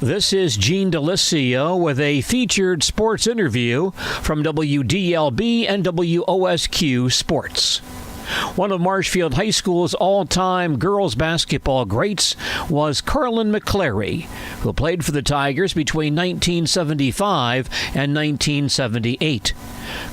This is Gene DeLisio with a featured sports interview from WDLB and WOSQ Sports. One of Marshfield High School's all-time girls basketball greats was Carlin McClary, who played for the Tigers between 1975 and 1978.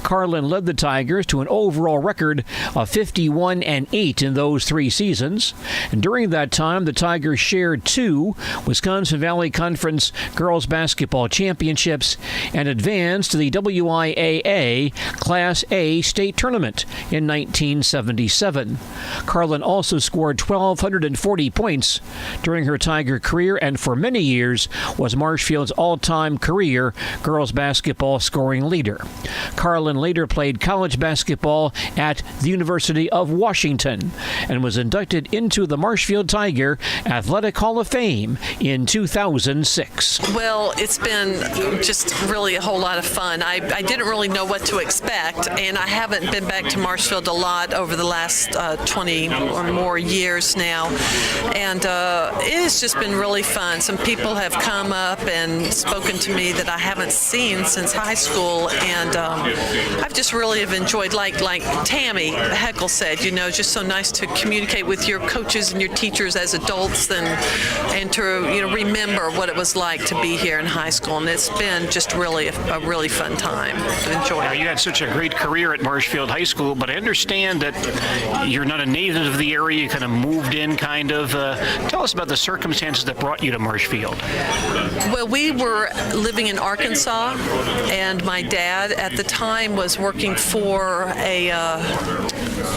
Carlin led the Tigers to an overall record of 51-8 in those 3 seasons. And during that time, the Tigers shared 2 Wisconsin Valley Conference girls basketball championships and advanced to the WIAA Class A state tournament in 1977. Carlin also scored 1,240 points during her Tiger career and for many years was Marshfield's all-time career girls basketball scoring leader. Carlin later played college basketball at the University of Washington and was inducted into the Marshfield Tiger Athletic Hall of Fame in 2006. Well, it's been just really a whole lot of fun. I didn't really know what to expect, and I haven't been back to Marshfield a lot over the last 20 or more years now, and it has just been really fun. Some people have come up and spoken to me that I haven't seen since high school, and I've just really have enjoyed, like Tammy Heckle said, you know, just so nice to communicate with your coaches and your teachers as adults and to, you know, remember what it was like to be here in high school. And it's been just really a really fun time to enjoy. Now, you had such a great career at Marshfield High School, but I understand that you're not a native of the area. You kind of moved in, kind of. Tell us about the circumstances that brought you to Marshfield. Well, we were living in Arkansas, and my dad at the time was working for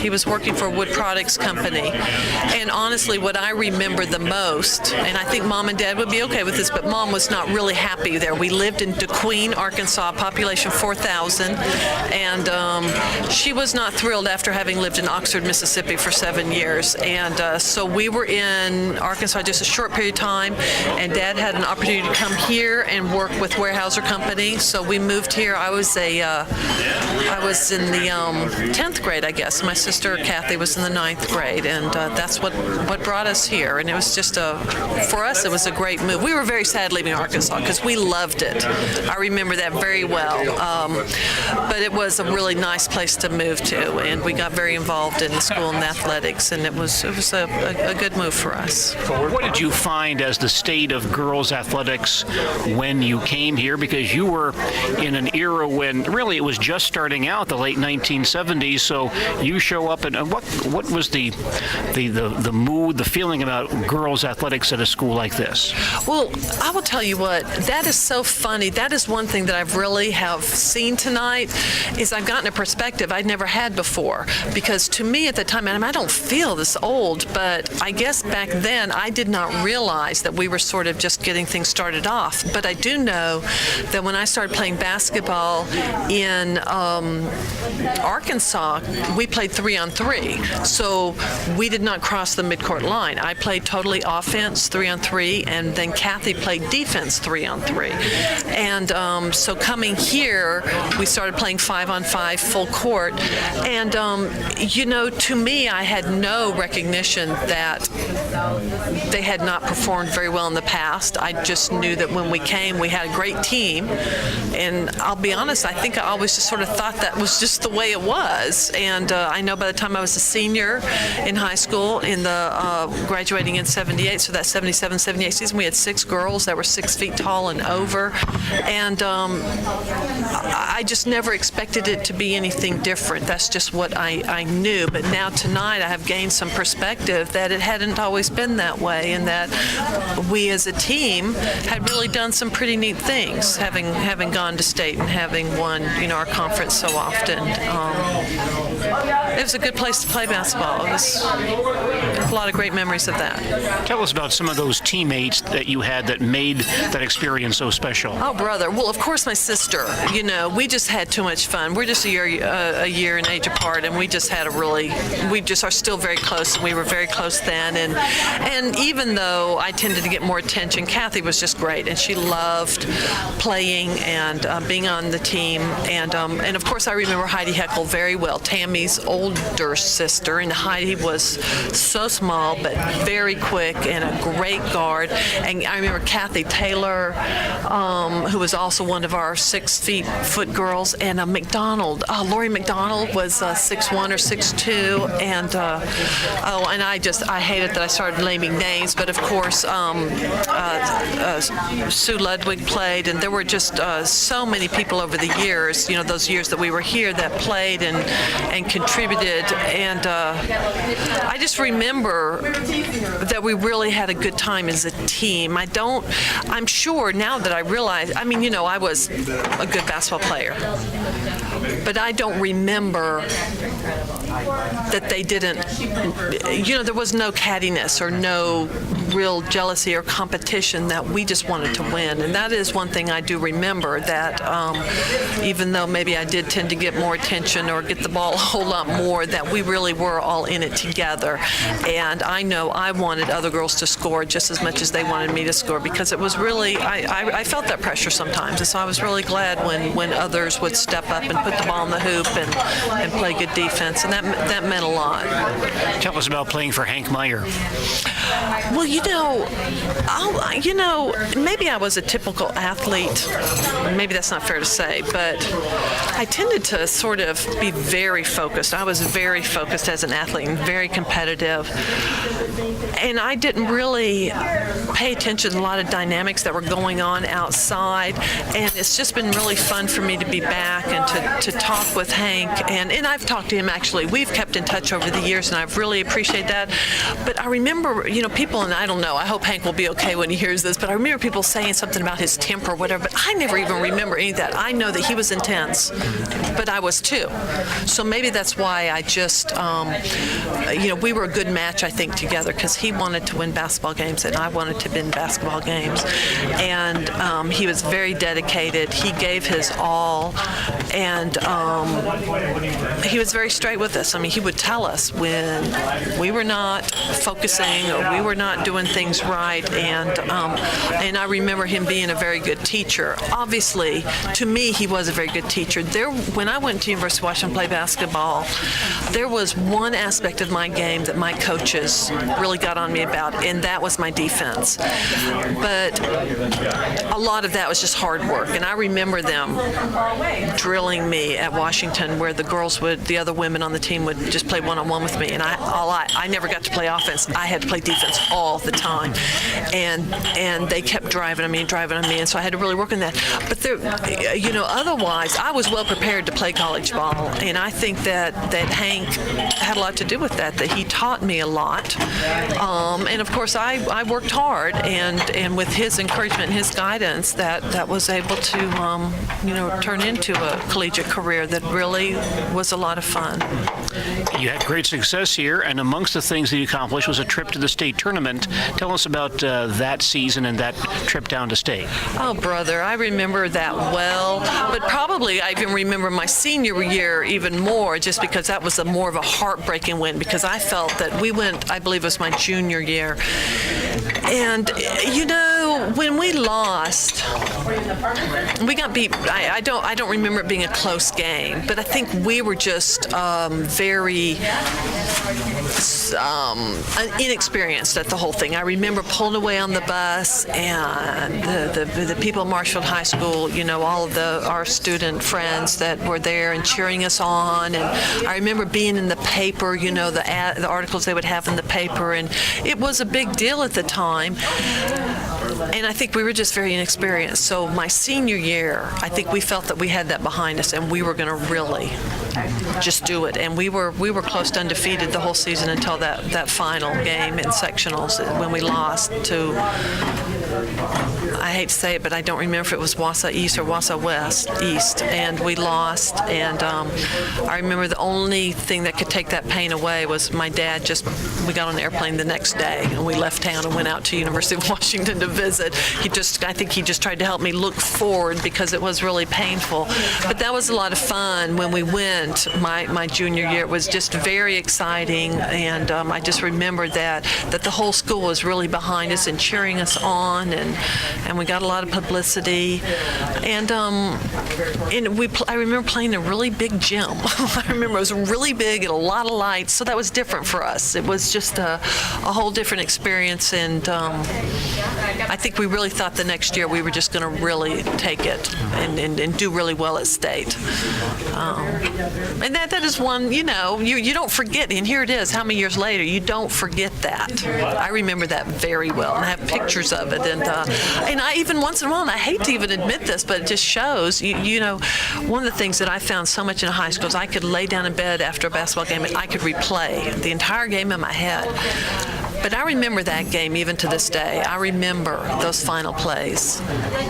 he was working for a wood products company. And honestly, what I remember the most, and I think Mom and Dad would be okay with this, but Mom was not really happy there. We lived in DeQueen, Arkansas, population 4,000, and she was not thrilled after having lived in Oxford, Mississippi for 7 years. And so we were in Arkansas just a short period of time, and Dad had an opportunity to come here and work with Weyerhaeuser Company. So we moved here. I was in the 10th grade, I guess. My sister Kathy was in the 9th grade, and that's what brought us here. And it was just for us, it was a great move. We were very sad leaving Arkansas because we loved it. I remember that very well. But it was a really nice place to move to, and we got very involved in the school and athletics, and it was a good move for us. What did you find as the state of girls athletics when you came here? Because you were in an era when really it was just starting out, the late 1970s. So you show up, and what was the mood, the feeling about girls athletics at a school like this? Well, I will tell you what, that is so funny. That is one thing that I've really have seen tonight, is I've gotten a perspective I'd never had before. Because to me at the time, and I don't feel this old, but I guess back then I did not realize that we were sort of just getting things started off. But I do know that when I started playing basketball in Arkansas, we played 3-on-3. So we did not cross the midcourt line. I played totally offense 3-on-3, and then Kathy played defense 3-on-3. And so coming here, we started playing 5-on-5 full court. And, you know, to me, I had no recognition that they had not performed very well in the past. I just knew that when we came, we had a great team. And I'll be honest, I think I always just sort of thought that was just the way it was. And I know by the time I was a senior in high school, in the graduating in 78, so that 77-78 season, we had 6 girls that were 6 feet tall and over. And I just never expected it to be anything different. That's just what I knew. But now tonight I have gained some perspective that it hadn't always been that way, and that we as a team had really done some pretty neat things, having gone to state and having won, you know, our conference so often. It was a good place to play basketball. It was a lot of great memories of that. Tell us about some of those teammates that you had that made that experience so special. Oh, brother. Well, of course, my sister. You know, we just had too much fun. We're just a year and age apart, and we just had we just are still very close, and we were very close then. And even though I tended to get more attention, Kathy was just great, and she loved playing and being on the team. And of course, I remember Heidi Heckle very well, Tammy's older sister, and Heidi was so small, but very quick and a great guard. And I remember Kathy Taylor, who was also one of our 6 foot girls, and Lori McDonald was 6'1" or 6'2", and I hated that I started naming names, but of course Sue Ludwig played, and there were just so many people over the years, those years that we were here, that played and contributed, and I just remember that we really had a good time as a team. I'm sure now that I realize, I was a good basketball player, but I don't remember that they didn't, there was no cattiness or no real jealousy or competition, that we just wanted to win. And that is one thing I do remember, that even though maybe I did tend to get more attention or get the ball a whole lot more, that we really were all in it together. And I know I wanted other girls to score just as much as they wanted me to score, because it was really, I felt that pressure sometimes. And so I was really glad when others would step up and put the ball in the hoop and play good defense. And that meant a lot. Tell us about playing for Hank Meyer. Well, maybe I was a typical athlete. Maybe that's not fair to say, but I tended to sort of be very focused. I was very focused as an athlete and very competitive. And I didn't really pay attention to a lot of dynamics that were going on outside. And it's just been really fun for me to be back and to talk with Hank. And I've talked to him, actually. We've kept in touch over the years, and I've really appreciated that. But I remember, people, and I don't know, I hope Hank will be okay when he hears this, but I remember people saying something about his temper or whatever, but I never even remember any of that. I know that he was intense, but I was too. So maybe that's why I just, we were a good match, I think, together, because he wanted to win basketball games and I wanted to win basketball games. And he was very dedicated. He gave his all, and he was very straight with us. He would tell us when we were not focusing or we were not doing things right, and I remember him being a very good teacher. Obviously, to me, he was a very good teacher. When I went to University of Washington to play basketball, there was one aspect of my game that my coaches really got on me about, and that was my defense. But a lot of that was just hard work, and I remember them drilling me at Washington, where the other women on the team would just play one-on-one with me, and I never got to play offense. I had to play defense all the time, and they kept driving on me, and so I had to really work on that. But otherwise, I was well prepared to play college ball, and I think that Hank had a lot to do with that he taught me a lot, and of course I worked hard, and with his encouragement and his guidance, that was able to turn into a collegiate career that really was a lot of fun. You had great success here, and amongst the things that you accomplished was a trip to the state tournament. Tell us about that season and that trip down to state. Oh, brother, I remember that well, but probably I even remember my senior year even more, just because that was more of a heartbreaking win, because I felt that we went, I believe it was my junior year, and when we lost, we got beat. I don't remember it being a close game, but I think we were just very inexperienced at the whole thing. I remember pulling away on the bus, and the people at Marshfield High School, all of our student friends that were there and cheering us on. And I remember being in the paper, the articles they would have in the paper, and it was a big deal at the time. And I think we were just very inexperienced. So my senior year, I think we felt that we had that behind us, and we were going to really just do it. And we were close to undefeated the whole season until that final game in sectionals, when we lost to, I hate to say it, but I don't remember if it was Wausau East or Wausau East, and we lost. And I remember the only thing that could take that pain away was my dad we got on an airplane the next day, and we left town and went out to University of Washington to visit. I think he just tried to help me look forward, because it was really painful. But that was a lot of fun when we went my junior year. It was just very exciting, and I just remember that the whole school was really behind us and cheering us on, and we got a lot of publicity. And I remember playing in a really big gym. I remember it was really big and a lot of lights, so that was different for us. It was just a whole different experience, and I think we really thought the next year we were just going to really take it and do really well at state. And that is one, you don't forget, and here it is, how many years later, you don't forget that. I remember that very well, and I have pictures of it, and I even once in a while, and I hate to even admit this, but it just shows, one of the things that I found so much in high school is I could lay down in bed after a basketball game and I could replay the entire game in my head. But I remember that game even to this day. I remember those final plays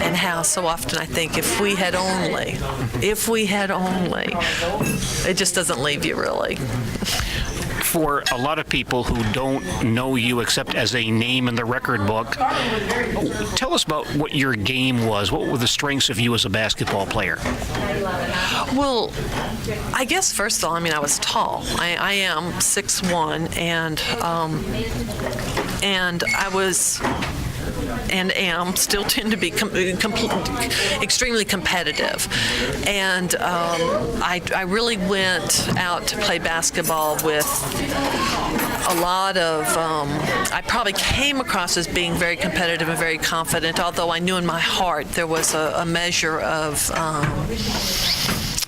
and how so often I think if we had only, it just doesn't leave you really. For a lot of people who don't know you except as a name in the record book, tell us about what your game was. What were the strengths of you as a basketball player? Well, I guess first of all, I was tall. I am 6'1", and I was and am still tend to be extremely competitive. And I really went out to play basketball with a lot of, I probably came across as being very competitive and very confident, although I knew in my heart there was a measure of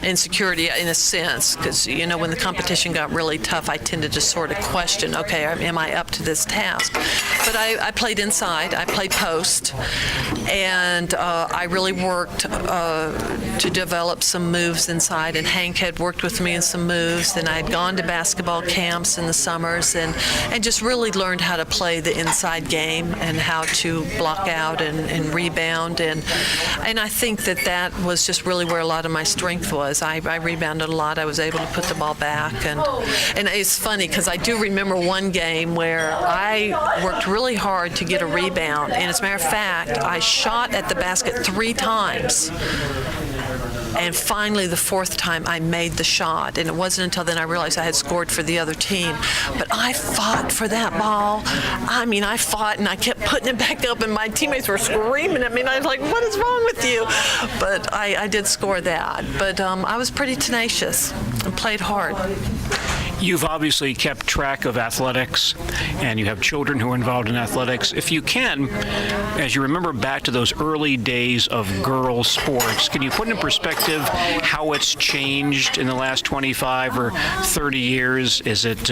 insecurity in a sense, because when the competition got really tough, I tended to sort of question, okay, am I up to this task? But I played inside, I played post, and I really worked to develop some moves inside, and Hank had worked with me in some moves, and I had gone to basketball camps in the summers and just really learned how to play the inside game and how to block out and rebound, and I think that was just really where a lot of my strength was. I rebounded a lot. I was able to put the ball back, and it's funny because I do remember one game where I worked really hard to get a rebound, and as a matter of fact, I shot at the basket 3 times. And finally, the 4th time, I made the shot. And it wasn't until then I realized I had scored for the other team. But I fought for that ball. I fought, and I kept putting it back up, and my teammates were screaming at me. And I was like, what is wrong with you? But I did score that. But I was pretty tenacious and played hard. You've obviously kept track of athletics, and you have children who are involved in athletics. If you can, as you remember back to those early days of girls' sports, can you put in perspective how it's changed in the last 25 or 30 years? Is it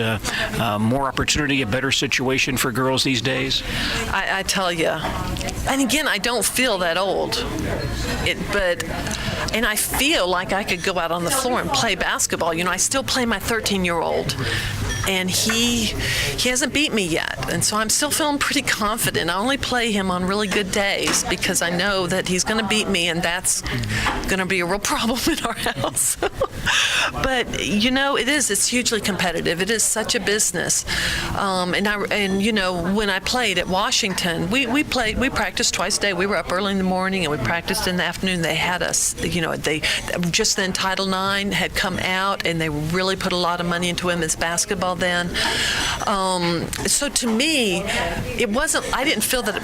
more opportunity, a better situation for girls these days? I tell you, and again, I don't feel that old, and I feel like I could go out on the floor and play basketball. I still play my 13-year-old. And he hasn't beat me yet, and so I'm still feeling pretty confident. I only play him on really good days because I know that he's going to beat me, and that's going to be a real problem in our house. But it's hugely competitive. It is such a business, and when I played at Washington, we practiced twice a day. We were up early in the morning and we practiced in the afternoon. They had us, they just then Title IX had come out, and they really put a lot of money into women's basketball then. So to me, I didn't feel that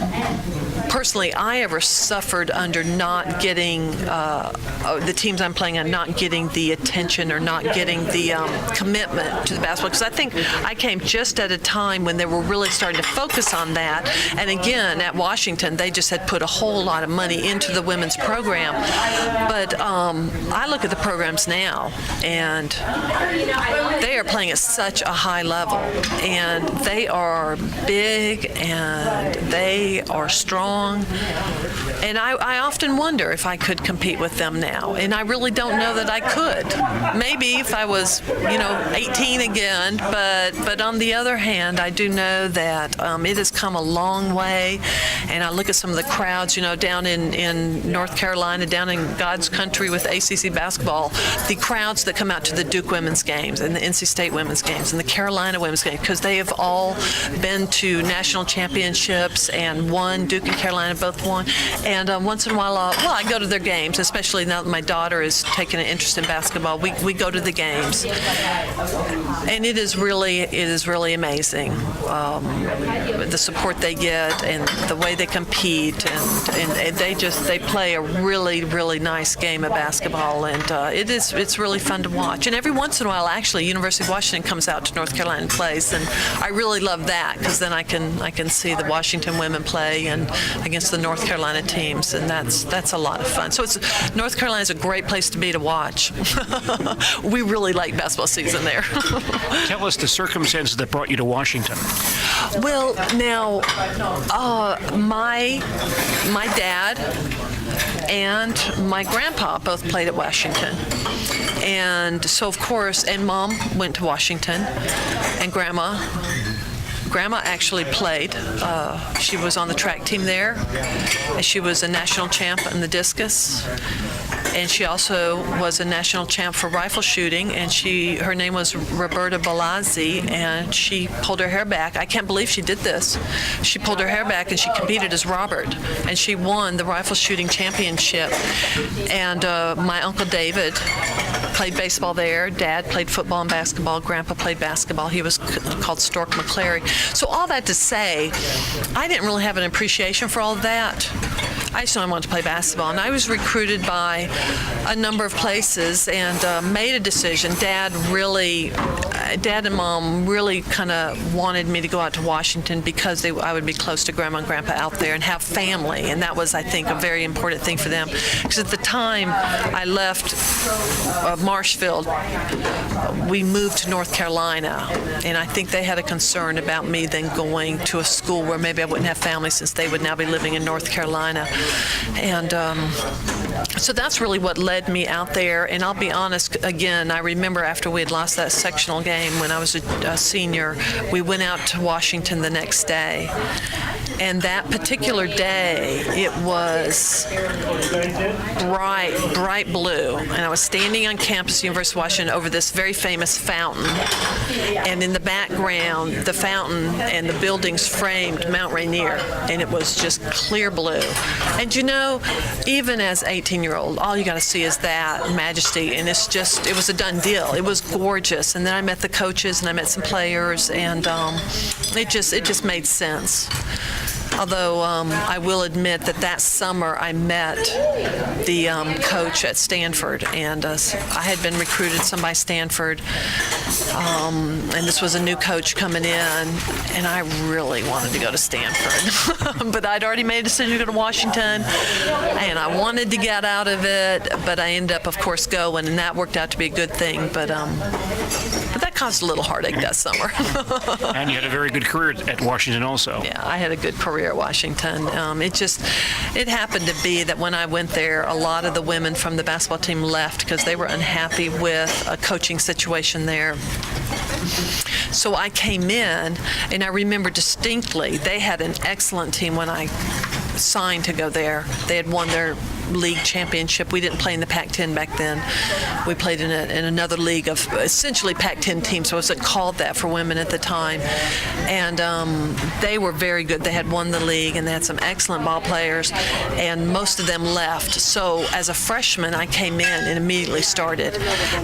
personally I ever suffered under not getting the teams I'm playing on not getting the attention or not getting the commitment to the basketball, because I think I came just at a time when they were really starting to focus on that. And again, at Washington, they just had put a whole lot of money into the women's program. But I look at the programs now, and they are playing at such a high level, and they are big and they are strong, and I often wonder if I could compete with them now, and I really don't know that I could. Maybe if I was 18 again, but on the other hand, I do know that it has come a long way, and I look at some of the crowds down in North Carolina, down in God's country with ACC basketball, the crowds that come out to the Duke women's games and the NC State women's games and the Carolina women's games, because they have all been to national championships and won. Duke and Carolina Carolina both won. And once in a while, I go to their games, especially now that my daughter is taking an interest in basketball. We go to the games, and it is really amazing, the support they get and the way they compete, and they play a really nice game of basketball, and it's really fun to watch. And every once in a while, actually, University of Washington comes out to North Carolina and plays, and I really love that because then I can see the Washington women play and against the North Carolina teams, and that's a lot of fun. So North Carolina is a great place to be to watch. We really like basketball season there. Tell us the circumstances that brought you to Washington. Well, now, my dad and my grandpa both played at Washington. And so, of course, and Mom went to Washington, and Grandma actually played. She was on the track team there, and she was a national champ in the discus. And she also was a national champ for rifle shooting, and her name was Roberta Balazzi, and she pulled her hair back. I can't believe she did this. She pulled her hair back and she competed as Robert, and she won the rifle shooting championship. And my Uncle David played baseball there. Dad played football and basketball. Grandpa played basketball. He was called Stork McClary. So all that to say, I didn't really have an appreciation for all of that. I just knew I wanted to play basketball, and I was recruited by a number of places and made a decision. Dad and Mom really kind of wanted me to go out to Washington because I would be close to Grandma and Grandpa out there and have family, and that was, I think, a very important thing for them. Because at the time I left Marshfield, we moved to North Carolina, and I think they had a concern about me then going to a school where maybe I wouldn't have family since they would now be living in North Carolina. And so that's really what led me out there. And I'll be honest, again, I remember after we had lost that sectional game when I was a senior, we went out to Washington the next day. And that particular day, it was bright blue. And I was standing on campus, University of Washington, over this very famous fountain. And in the background, the fountain and the buildings framed Mount Rainier. And it was just clear blue. And you know, even as 18-year-old, all you got to see is that majesty. And it was a done deal. It was gorgeous. And then I met the coaches and I met some players, and it just made sense. Although I will admit that summer I met the coach at Stanford, and I had been recruited some by Stanford, and this was a new coach coming in, and I really wanted to go to Stanford. But I'd already made a decision to go to Washington, and I wanted to get out of it, but I ended up, of course, going, and that worked out to be a good thing. But that caused a little heartache that summer. And you had a very good career at Washington also. Yeah, I had a good career at Washington. It happened to be that when I went there, a lot of the women from the basketball team left because they were unhappy with a coaching situation there. So I came in, and I remember distinctly they had an excellent team when I signed to go there. They had won their league championship. We didn't play in the Pac-10 back then. We played in another league of essentially Pac-10 teams, so it wasn't called that for women at the time. And they were very good. They had won the league, and they had some excellent ball players, and most of them left. So as a freshman, I came in and immediately started.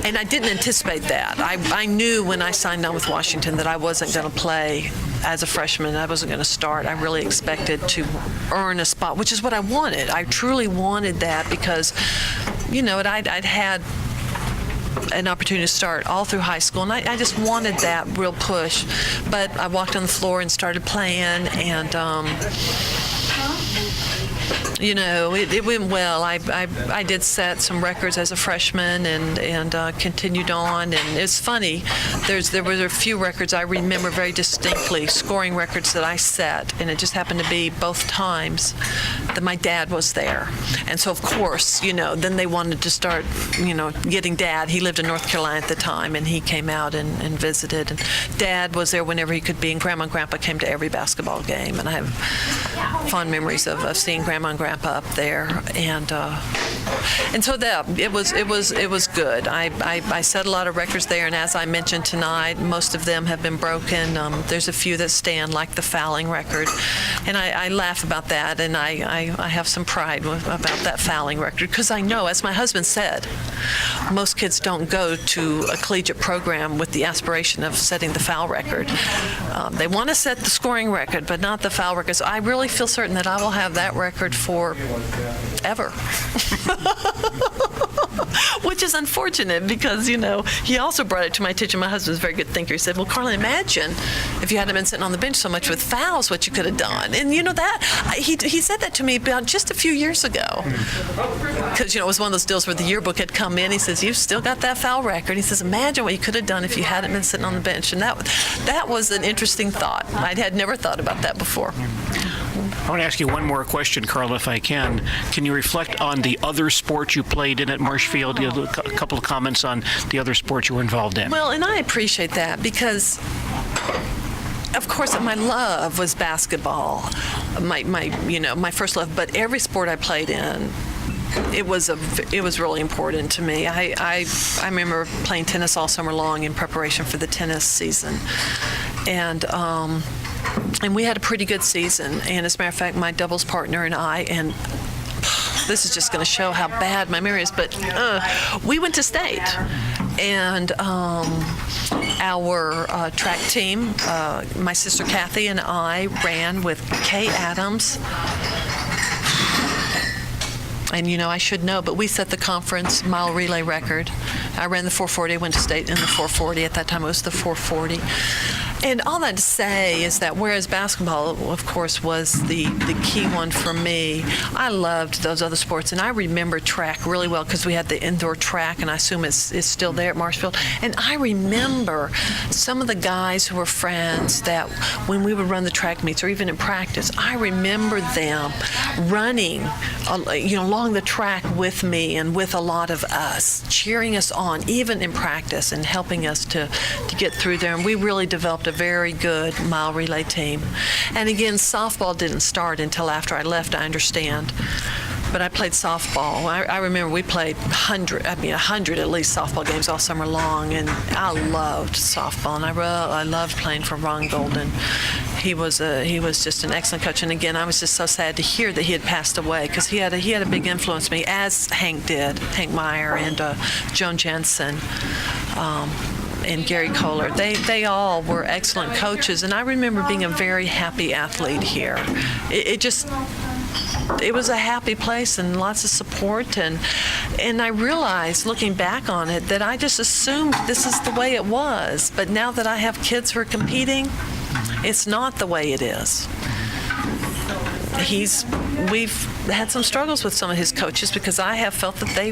And I didn't anticipate that. I knew when I signed on with Washington that I wasn't going to play as a freshman. I wasn't going to start. I really expected to earn a spot, which is what I wanted. I truly wanted that because, you know, I'd had an opportunity to start all through high school, and I just wanted that real push. But I walked on the floor and started playing, and you know, it went well. I did set some records as a freshman and continued on. And it's funny, there were a few records I remember very distinctly, scoring records that I set, and it just happened to be both times that my dad was there. And so, of course, you know, then they wanted to start, you know, getting Dad. He lived in North Carolina at the time, and he came out and visited. And Dad was there whenever he could be, and Grandma and Grandpa came to every basketball game. And I have fond memories of seeing Grandma and Grandpa up there. And And so it was good. I set a lot of records there, and as I mentioned tonight, most of them have been broken. There's a few that stand, like the fouling record, and I laugh about that, and I have some pride about that fouling record, because I know, as my husband said, most kids don't go to a collegiate program with the aspiration of setting the foul record. They want to set the scoring record, but not the foul record. So I really feel certain that I will have that record for ever. Which is unfortunate, because, he also brought it to my attention. My husband's a very good thinker. He said, well, Carlin, imagine if you hadn't been sitting on the bench so much with fouls, what you could have done. And he said that to me about just a few years ago. Because, it was one of those deals where the yearbook had come in. He says, you've still got that foul record. He says, imagine what you could have done if you hadn't been sitting on the bench. And that was an interesting thought. I had never thought about that before. I want to ask you one more question, Carl, if I can. Can you reflect on the other sports you played in at Marshfield? A couple of comments on the other sports you were involved in. Well, and I appreciate that, because of course, my love was basketball, my first love. But every sport I played in, it was really important to me. I remember playing tennis all summer long in preparation for the tennis season, and we had a pretty good season. And as a matter of fact, my doubles partner and I, and this is just going to show how bad my memory is, but we went to state. And our track team, my sister Kathy and I ran with Kay Adams. And, I should know, but we set the conference mile relay record. I ran the 440. I went to state in the 440. At that time, it was the 440. And all that to say is that whereas basketball, of course, was the key one for me, I loved those other sports. And I remember track really well, because we had the indoor track, and I assume it's still there at Marshfield. And I remember some of the guys who were friends that when we would run the track meets, or even in practice, I remember them running along the track with me and with a lot of us, cheering us on, even in practice, and helping us to get through there. And we really developed a very good mile relay team. And again, softball didn't start until after I left, I understand. But I played softball. I remember we played 100 at least softball games all summer long, and I loved softball, and I loved playing for Ron Golden. He was just an excellent coach. And again, I was just so sad to hear that he had passed away, because he had a big influence on me, as Hank did, Hank Meyer and Joan Jensen. And Gary Kohler. They all were excellent coaches, and I remember being a very happy athlete here. It was a happy place and lots of support, and I realized, looking back on it, that I just assumed this is the way it was. But now that I have kids who are competing, it's not the way it is. We've had some struggles with some of his coaches, because I have felt that they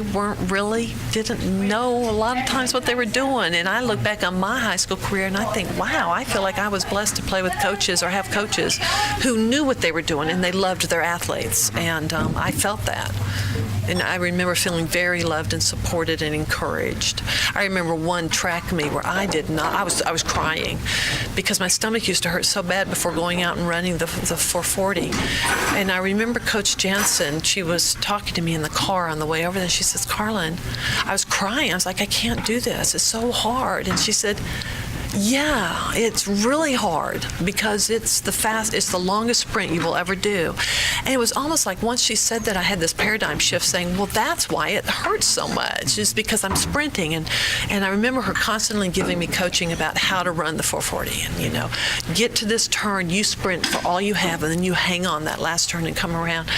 didn't know a lot of times what they were doing. And I look back on my high school career and I think, wow, I feel like I was blessed to play with coaches, or have coaches who knew what they were doing, and they loved their athletes. And I felt that. And I remember feeling very loved and supported and encouraged. I remember one track meet where I was crying, because my stomach used to hurt so bad before going out and running the 440. And I remember Coach Jansen, she was talking to me in the car on the way over there, and she says, Carlin, I was crying. I was like, I can't do this. It's so hard. And she said, yeah, it's really hard, because it's the longest sprint you will ever do. And it was almost like once she said that, I had this paradigm shift saying, well, that's why it hurts so much, is because I'm sprinting. And I remember her constantly giving me coaching about how to run the 440. And, get to this turn, you sprint for all you have, and then you hang on that last turn and come around.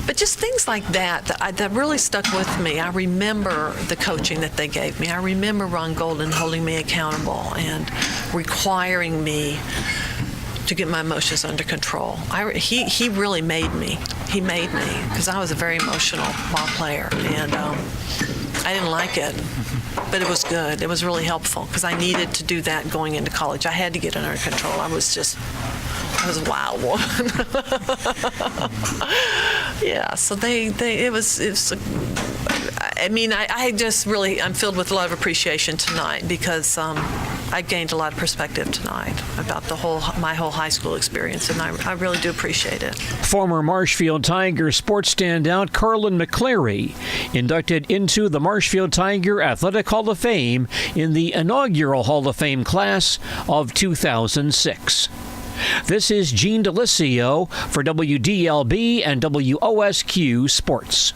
But just things like that really stuck with me. I remember the coaching that they gave me. I remember Ron Golden holding me accountable and requiring me to get my emotions under control. He really made me. He made me, because I was a very emotional ball player, and I didn't like it, but it was good. It was really helpful, because I needed to do that going into college. I had to get it under control. I was a wild woman. Yeah, so I mean, I just really, I'm filled with a lot of appreciation tonight because I gained a lot of perspective tonight about my whole high school experience, and I really do appreciate it. Former Marshfield Tiger sports standout Carlin McClary inducted into the Marshfield Tiger Athletic Hall of Fame in the inaugural Hall of Fame class of 2006. This is Gene DeLisio for WDLB and WOSQ Sports.